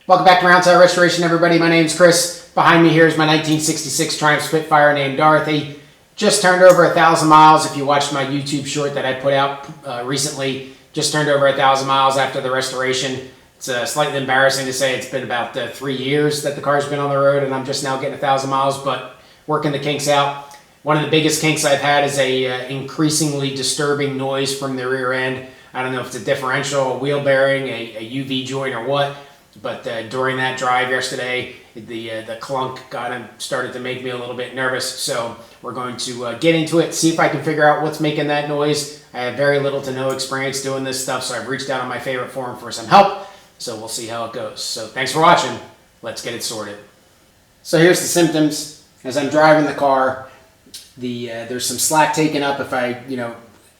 Welcome back to Roundtail Restoration, everybody. My name's Chris. Behind me here is my 1966 Triumph Spitfire named Dorothy. Just turned over 1,000 miles. If you watched my YouTube short that I put out recently, just turned over 1,000 miles after the restoration. It's slightly embarrassing to say it's been about 3 years that the car's been on the road, and I'm just now getting 1,000 miles, but working the kinks out. One of the biggest kinks I've had is a increasingly disturbing noise from the rear end. I don't know if it's a differential, a wheel bearing, a UV joint, or what. But during that drive yesterday, the clunk started to make me a little bit nervous. So we're going to get into it, see if I can figure out what's making that noise. I have very little to no experience doing this stuff, so I've reached out on my favorite forum for some help. So we'll see how it goes. So thanks for watching. Let's get it sorted. So here's the symptoms. As I'm driving the car, there's some slack taken up. If I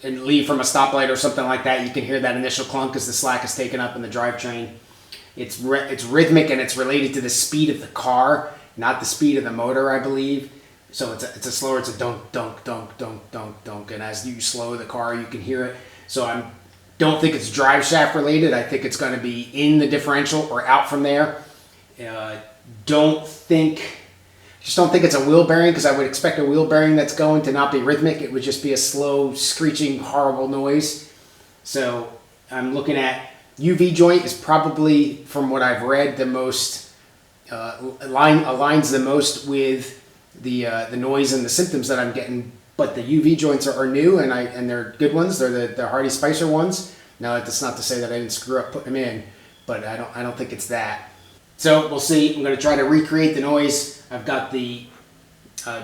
and leave from a stoplight or something like that, you can hear that initial clunk as the slack is taken up in the drivetrain. It's rhythmic, and it's related to the speed of the car, not the speed of the motor, I believe. So it's a slower, it's a dunk, dunk, dunk, dunk, dunk, dunk. And as you slow the car, you can hear it. So I don't think it's drive shaft related. I think it's going to be in the differential or out from there. Just don't think it's a wheel bearing, because I would expect a wheel bearing that's going to not be rhythmic. It would just be a slow, screeching, horrible noise. So I'm looking at UV joint is probably, from what I've read, the most aligns the most with the noise and the symptoms that I'm getting. But the UV joints are new, and they're good ones. They're the Hardy Spicer ones. Now that's not to say that I didn't screw up putting them in, but I don't think it's that. So we'll see. I'm going to try to recreate the noise. I've got the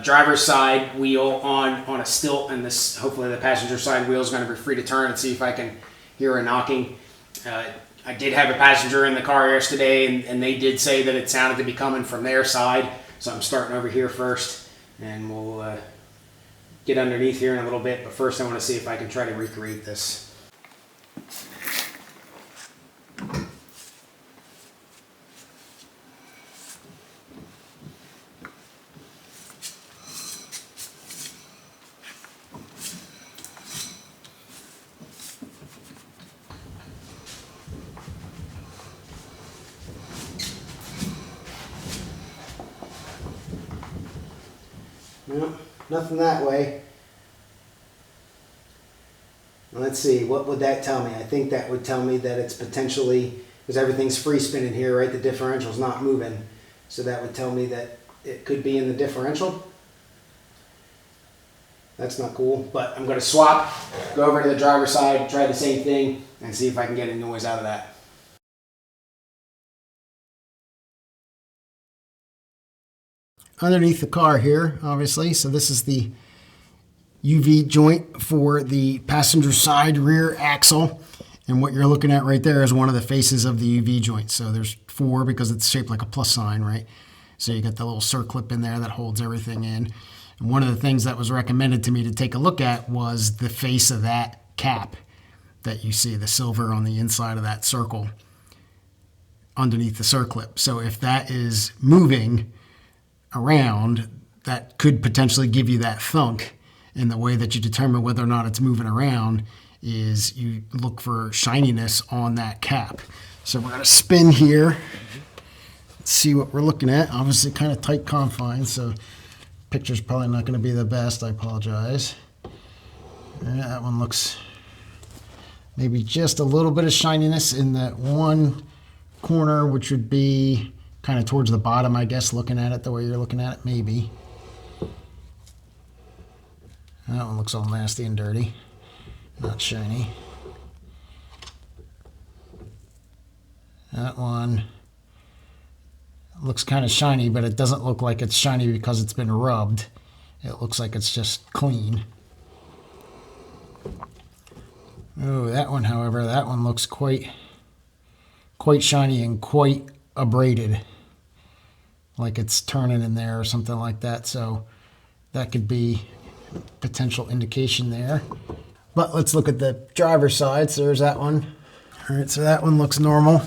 driver's side wheel on a stilt, and this hopefully the passenger side wheel is going to be free to turn, and see if I can hear a knocking. I did have a passenger in the car yesterday, and they did say that it sounded to be coming from their side. So I'm starting over here first, and we'll get underneath here in a little bit. But first I want to see if I can try to recreate this. No, nothing that way. Let's see, what would that tell me? I think that would tell me that it's potentially, because everything's free spinning here, right? The differential's not moving. So that would tell me that it could be in the differential. That's not cool, but I'm going to swap, go over to the driver's side, try the same thing, and see if I can get any noise out of that. Underneath the car here, obviously. So this is the UV joint for the passenger side rear axle. And what you're looking at right there is one of the faces of the UV joint. So there's 4 because it's shaped like a plus sign, right? So you got the little circlip in there that holds everything in. And one of the things that was recommended to me to take a look at was the face of that cap that you see, the silver on the inside of that circle underneath the circlip. So if that is moving around, that could potentially give you that thunk. And the way that you determine whether or not it's moving around is you look for shininess on that cap. So we're going to spin here. Let's see what we're looking at. Obviously kind of tight confines, so picture's probably not going to be the best. I apologize. Yeah, that one looks maybe just a little bit of shininess in that one corner, which would be kind of towards the bottom, I guess, looking at it the way you're looking at it, maybe. That one looks all nasty and dirty, not shiny. That one looks kind of shiny, but it doesn't look like it's shiny because it's been rubbed. It looks like it's just clean. Oh, that one, however, that one looks quite shiny and quite abraded, like it's turning in there or something like that. So that could be potential indication there. But let's look at the driver's side. So there's that one. All right, so that one looks normal.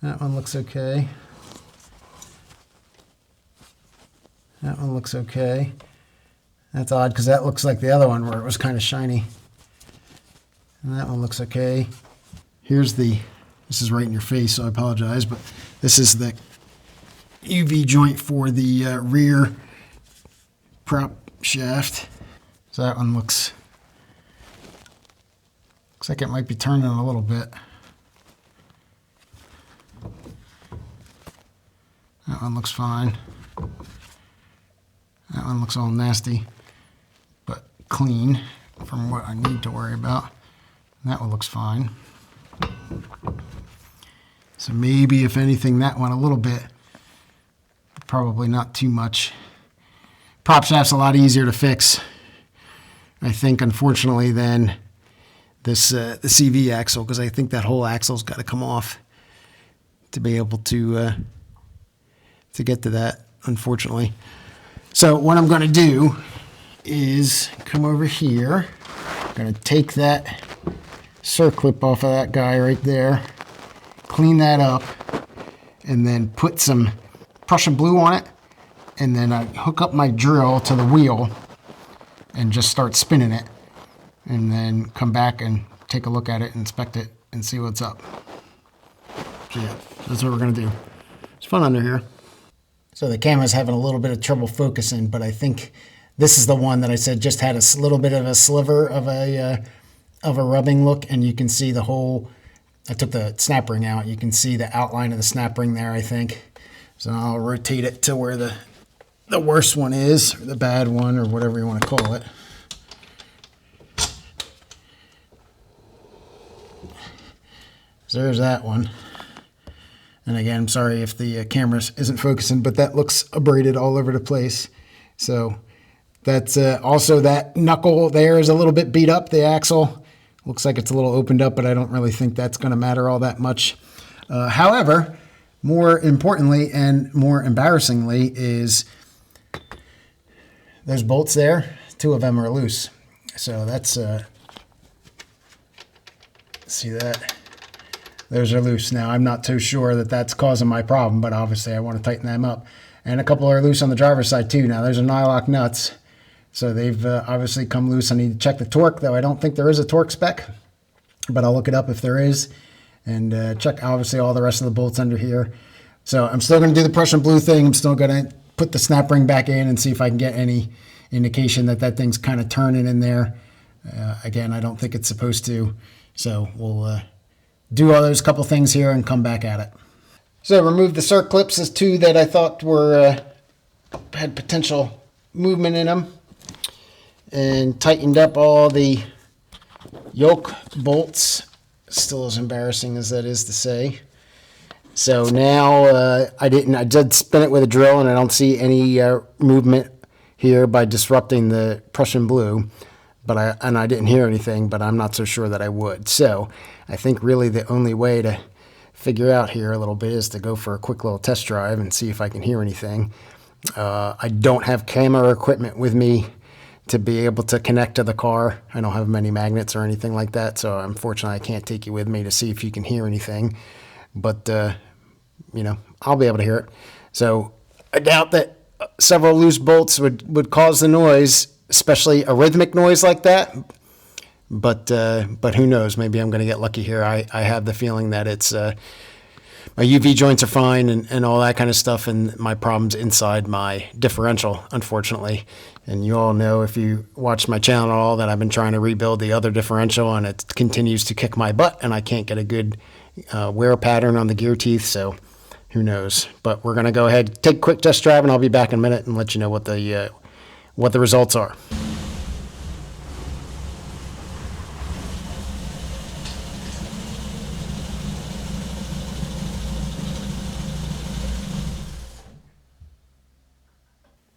That one looks okay. That one looks okay. That's odd because that looks like the other one where it was kind of shiny. And that one looks okay. Here's the This is right in your face, so I apologize, but this is the UV joint for the rear prop shaft. So that one looks like it might be turning a little bit. That one looks fine. That one looks all nasty, but clean from what I need to worry about. That one looks fine. So maybe, if anything, that one a little bit, probably not too much. Prop shaft's a lot easier to fix, I think, unfortunately, than this the CV axle, because I think that whole axle's got to come off to be able to get to that, unfortunately. So what I'm going to do is come over here. I'm going to take that circlip off of that guy right there, clean that up, and then put some Prussian blue on it, and then I hook up my drill to the wheel and just start spinning it, and then come back and take a look at it, inspect it, and see what's up. So yeah, that's what we're going to do. It's fun under here. So the camera's having a little bit of trouble focusing, but I think this is the one that I said just had a little bit of a sliver of a rubbing look, and you can see the whole. I took the snap ring out. You can see the outline of the snap ring there, I think. So I'll rotate it to where the worst one is, or the bad one, or whatever you want to call it. So there's that one. And again, I'm sorry if the camera isn't focusing, but that looks abraded all over the place. So that's also that knuckle there is a little bit beat up. The axle looks like it's a little opened up, but I don't really think that's going to matter all that much. However, more importantly and more embarrassingly is those bolts there. 2 of them are loose. So that's, see that? Those are loose. Now, I'm not too sure that that's causing my problem, but obviously I want to tighten them up. And a couple are loose on the driver's side too. Now, those are nylock nuts, so they've obviously come loose. I need to check the torque, though I don't think there is a torque spec, but I'll look it up if there is, and check obviously all the rest of the bolts under here. So I'm still going to do the Prussian blue thing. I'm still going to put the snap ring back in and see if I can get any indication that that thing's kind of turning in there. Again, I don't think it's supposed to, so we'll do all those couple things here and come back at it. So remove the circ clips, as 2 that I thought were had potential movement in them, and tightened up all the yoke bolts. Still as embarrassing as that is to say. So now I did spin it with a drill, and I don't see any movement here by disrupting the Prussian blue. But I didn't hear anything, but I'm not so sure that I would. So I think really the only way to figure out here a little bit is to go for a quick little test drive and see if I can hear anything. I don't have camera equipment with me to be able to connect to the car. I don't have many magnets or anything like that, so unfortunately I can't take you with me to see if you can hear anything. But, you know, I'll be able to hear it. So I doubt that several loose bolts would cause the noise, especially a rhythmic noise like that. But who knows? Maybe I'm going to get lucky here. I have the feeling that it's my UV joints are fine and all that kind of stuff, and my problem's inside my differential, unfortunately. And you all know, if you watch my channel at all, that I've been trying to rebuild the other differential, and it continues to kick my butt, and I can't get a good wear pattern on the gear teeth. So who knows? But we're going to go ahead, take a quick test drive, and I'll be back in a minute and let you know what the results are.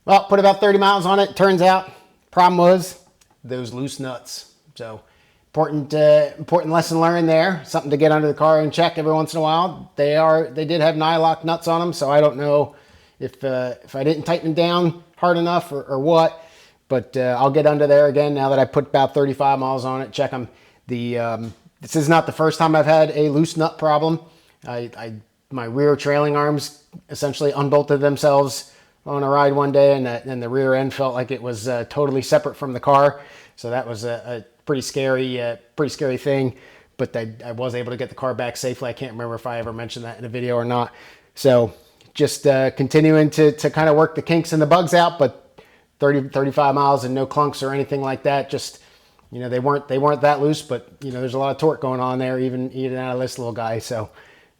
Well, put about 30 miles on it. Turns out, problem was those loose nuts. So important lesson learned there. Something to get under the car and check every once in a while. They did have nylock nuts on them, so I don't know if I didn't tighten them down hard enough or what. But I'll get under there again now that I put about 35 miles on it. Check them. This is not the first time I've had a loose nut problem. My rear trailing arms essentially unbolted themselves on a ride one day, and the rear end felt like it was totally separate from the car. So that was a pretty scary thing. but I was able to get the car back safely. I can't remember if I ever mentioned that in a video or not. So just continuing to kind of work the kinks and the bugs out, but 35 miles and no clunks or anything like that. Just, they weren't that loose, but there's a lot of torque going on there, even out of this little guy. So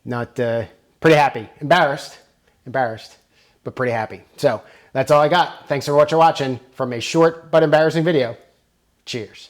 not pretty happy, embarrassed, but pretty happy. So that's all I got. Thanks for watching from a short but embarrassing video. Cheers.